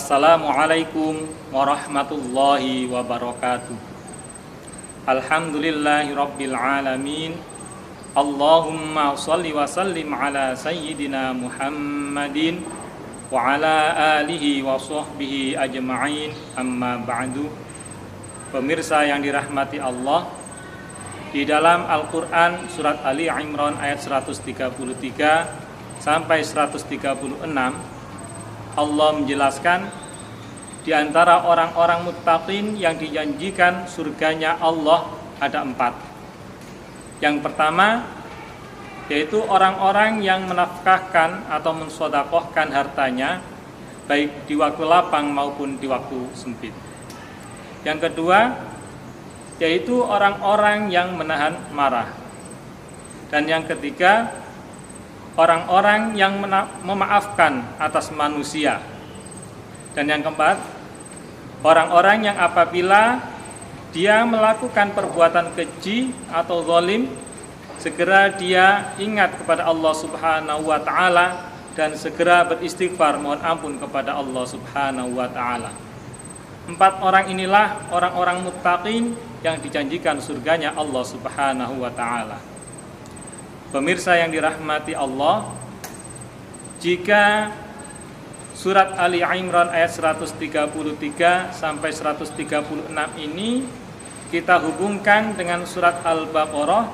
Assalamualaikum warahmatullahi wabarakatuh. Alhamdulillahi rabbil alamin. Allahumma shalli wa sallim ala sayyidina Muhammadin wa ala alihi wa sahbihi ajma'in. Amma ba'du. Pemirsa yang dirahmati Allah, di dalam Al-Quran surat Ali Imran ayat 133 sampai 136, Allah menjelaskan di antara orang-orang muttaqin yang dijanjikan surganya Allah ada 4. Yang pertama yaitu orang-orang yang menafkahkan atau mensodakohkan hartanya baik di waktu lapang maupun di waktu sempit. Yang kedua yaitu orang-orang yang menahan marah. Dan yang ketiga, orang-orang yang memaafkan atas manusia. Dan yang keempat, orang-orang yang apabila dia melakukan perbuatan keji atau zalim, segera dia ingat kepada Allah Subhanahu wa ta'ala dan segera beristighfar mohon ampun kepada Allah Subhanahu wa ta'ala. 4 orang inilah orang-orang muttaqin yang dijanjikan surganya Allah Subhanahu wa ta'ala. Pemirsa yang dirahmati Allah, jika surat Ali Imran ayat 133 sampai 136 ini kita hubungkan dengan surat Al-Baqarah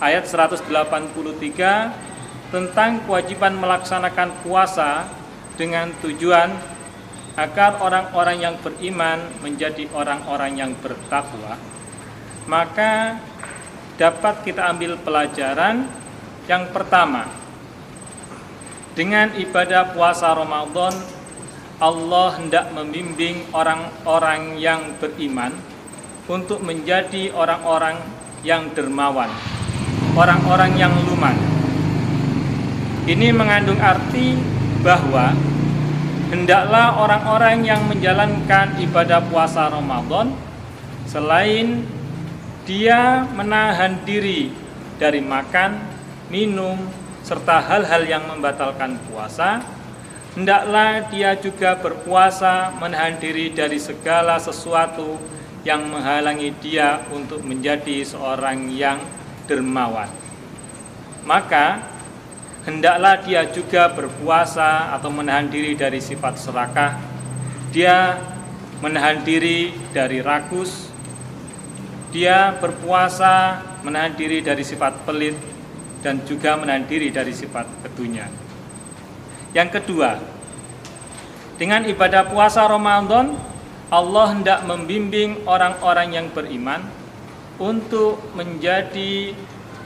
ayat 183 tentang kewajiban melaksanakan puasa dengan tujuan agar orang-orang yang beriman menjadi orang-orang yang bertakwa, maka dapat kita ambil pelajaran yang pertama. Dengan ibadah puasa Ramadan, Allah hendak membimbing orang-orang yang beriman untuk menjadi orang-orang yang dermawan, orang-orang yang luman. Ini mengandung arti bahwa hendaklah orang-orang yang menjalankan ibadah puasa Ramadan, selain dia menahan diri dari makan, minum, serta hal-hal yang membatalkan puasa, hendaklah dia juga berpuasa menahan diri dari segala sesuatu yang menghalangi dia untuk menjadi seorang yang dermawan. Maka hendaklah dia juga berpuasa atau menahan diri dari sifat serakah, dia menahan diri dari rakus, dia berpuasa menahan diri dari sifat pelit, dan juga menahan diri dari sifat kedunya. Yang kedua, dengan ibadah puasa Ramadan, Allah hendak membimbing orang-orang yang beriman untuk menjadi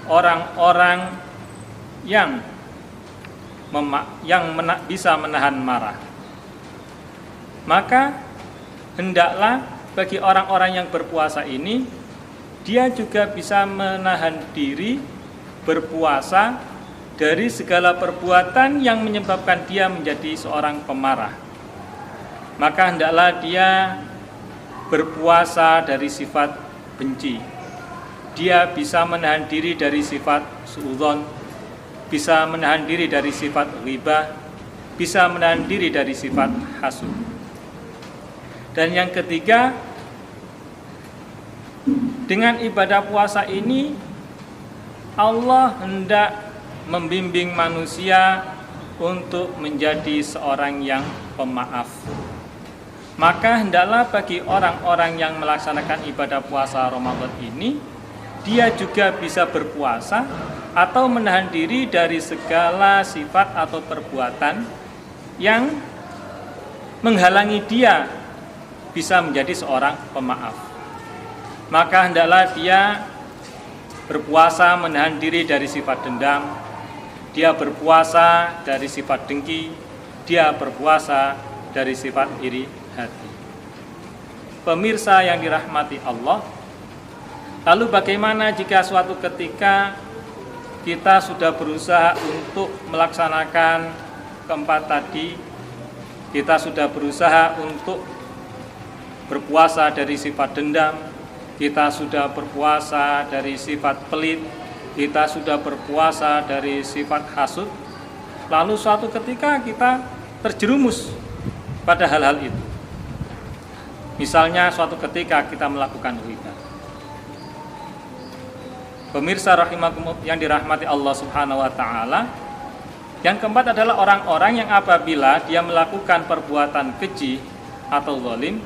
orang-orang yang bisa menahan marah. Maka hendaklah bagi orang-orang yang berpuasa ini, dia juga bisa menahan diri berpuasa dari segala perbuatan yang menyebabkan dia menjadi seorang pemarah. Maka hendaklah dia berpuasa dari sifat benci. Dia bisa menahan diri dari sifat suudzon, bisa menahan diri dari sifat ghibah, bisa menahan diri dari sifat hasud. Dan yang ketiga, dengan ibadah puasa ini Allah hendak membimbing manusia untuk menjadi seorang yang pemaaf. Maka hendaklah bagi orang-orang yang melaksanakan ibadah puasa Ramadan ini, dia juga bisa berpuasa atau menahan diri dari segala sifat atau perbuatan yang menghalangi dia bisa menjadi seorang pemaaf. Maka hendaklah dia berpuasa menahan diri dari sifat dendam, dia berpuasa dari sifat dengki, dia berpuasa dari sifat iri hati. Pemirsa yang dirahmati Allah, lalu bagaimana jika suatu ketika kita sudah berusaha untuk melaksanakan keempat tadi, kita sudah berusaha untuk berpuasa dari sifat dendam, kita sudah berpuasa dari sifat pelit, kita sudah berpuasa dari sifat hasud, lalu suatu ketika kita terjerumus pada hal-hal itu. Misalnya suatu ketika kita melakukan ghibah. Pemirsa rahimakumullah yang dirahmati Allah Subhanahu wa taala, yang keempat adalah orang-orang yang apabila dia melakukan perbuatan keji atau zalim,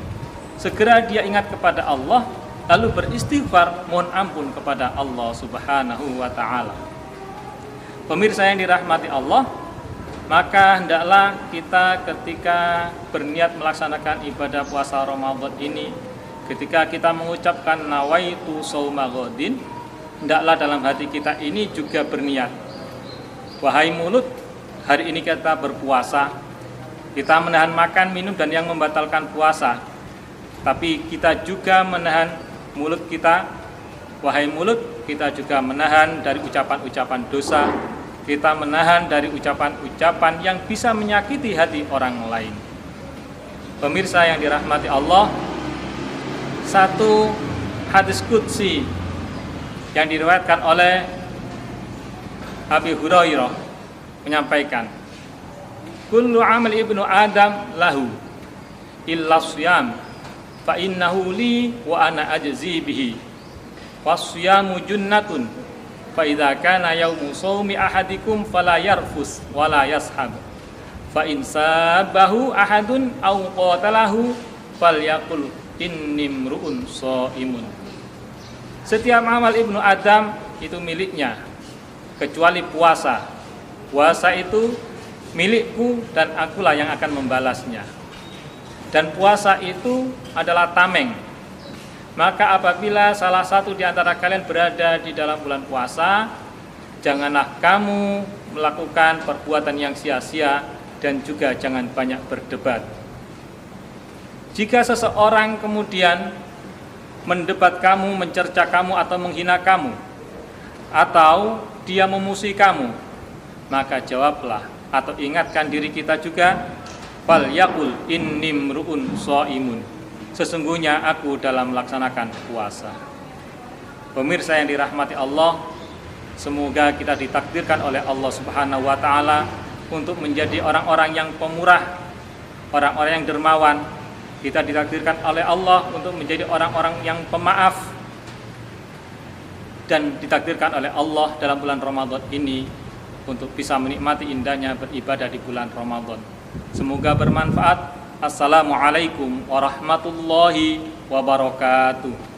segera dia ingat kepada Allah lalu beristighfar mohon ampun kepada Allah Subhanahu wa taala. Pemirsa yang dirahmati Allah, maka hendaklah kita ketika berniat melaksanakan ibadah puasa Ramadan ini, ketika kita mengucapkan nawaitu shauma ghadin, hendaklah dalam hati kita ini juga berniat, wahai mulut, hari ini kita berpuasa, kita menahan makan, minum dan yang membatalkan puasa. Tapi kita juga menahan mulut kita, wahai mulut, kita juga menahan dari ucapan-ucapan dosa, kita menahan dari ucapan-ucapan yang bisa menyakiti hati orang lain. Pemirsa yang dirahmati Allah, satu hadis qudsi yang diriwayatkan oleh Abi Hurairah menyampaikan, kullu amal ibnu Adam lahu illa siyam fa innahu li wa ana ajzi bihi was-siyamu junnatun fa idza kana yaumu shaumi ahadikum fala yarfus wala yashab fa in sabahu ahadun aw qatalahu falyaqul inni mru'un shaimun. Setiap amal ibnu Adam itu miliknya kecuali puasa. Puasa itu milikku dan akulah yang akan membalasnya. Dan puasa itu adalah tameng. Maka apabila salah satu di antara kalian berada di dalam bulan puasa, janganlah kamu melakukan perbuatan yang sia-sia dan juga jangan banyak berdebat. Jika seseorang kemudian mendebat kamu, mencerca kamu atau menghina kamu, atau dia memusuhi kamu, maka jawablah atau ingatkan diri kita juga, fal yaqul inni mru'un shaimun, sesungguhnya aku dalam melaksanakan puasa. Pemirsa yang dirahmati Allah, semoga kita ditakdirkan oleh Allah Subhanahu wa taala untuk menjadi orang-orang yang pemurah, orang-orang yang dermawan. Kita ditakdirkan oleh Allah untuk menjadi orang-orang yang pemaaf, dan ditakdirkan oleh Allah dalam bulan Ramadan ini untuk bisa menikmati indahnya beribadah di bulan Ramadan. Semoga bermanfaat. Assalamualaikum warahmatullahi wabarakatuh.